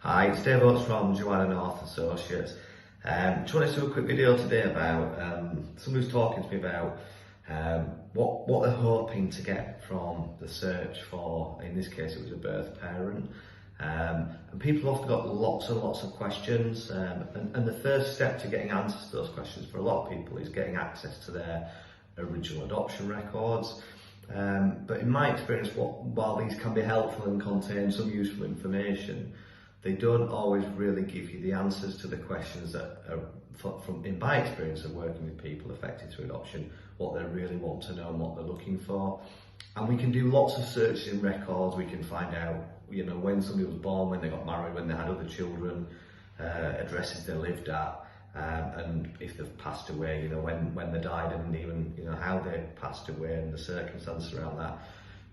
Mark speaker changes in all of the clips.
Speaker 1: Hi, it's Dave Oates from Joanna North Associates. Just wanted to do a quick video today about somebody was talking to me about what they're hoping to get from the search for, in this case it was a birth parent. And people have often got lots and lots of questions, and the first step to getting answers to those questions for a lot of people is getting access to their original adoption records. But in my experience, while these can be helpful and contain some useful information, they don't always really give you the answers to the questions that are, in my experience of working with people affected through adoption, what they really want to know and what they're looking for. And we can do lots of searches in records. We can find out, when somebody was born, when they got married, when they had other children, addresses they lived at, and if they've passed away, when they died, and even, how they passed away and the circumstances around that.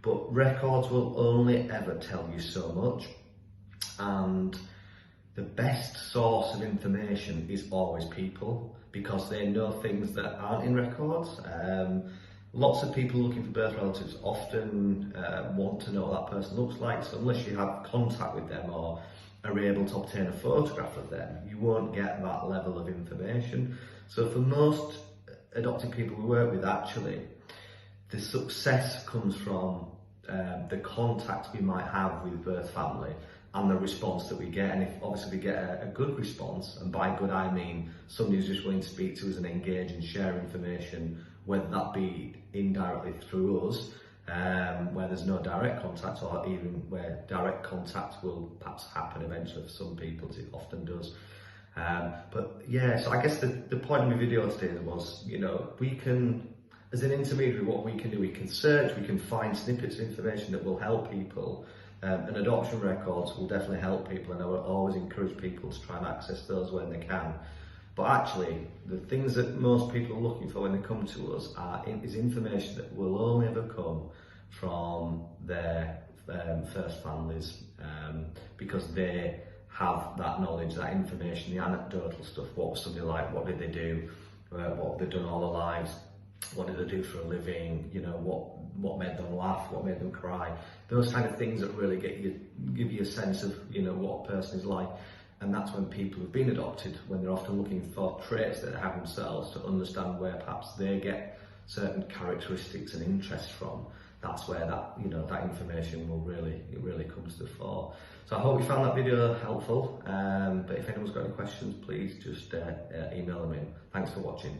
Speaker 1: But records will only ever tell you so much. And the best source of information is always people, because they know things that aren't in records. Lots of people looking for birth relatives often want to know what that person looks like, so unless you have contact with them or are able to obtain a photograph of them, you won't get that level of information. So for most adopted people we work with, actually, the success comes from the contact we might have with birth family and the response that we get. And if obviously we get a good response, and by good I mean somebody who's just willing to speak to us and engage and share information, whether that be indirectly through us, where there's no direct contact, or even where direct contact will perhaps happen eventually for some people, as it often does. But yeah, so I guess the point of my video today was, we can, as an intermediary, what we can do, we can search, we can find snippets of information that will help people. And adoption records will definitely help people, and I will always encourage people to try and access those when they can. But actually, the things that most people are looking for when they come to us is information that will only ever come from their first families, because they have that knowledge, that information, the anecdotal stuff. What was somebody like? What did they do? What have they done all their lives? What did they do for a living? What made them laugh? What made them cry? Those kind of things that really give you a sense of what a person is like. And that's when people have been adopted, when they're often looking for traits that they have themselves, to understand where perhaps they get certain characteristics and interests from. That's where that that information will really comes to the fore. So I hope you found that video helpful. But if anyone's got any questions, please just email them in. Thanks for watching.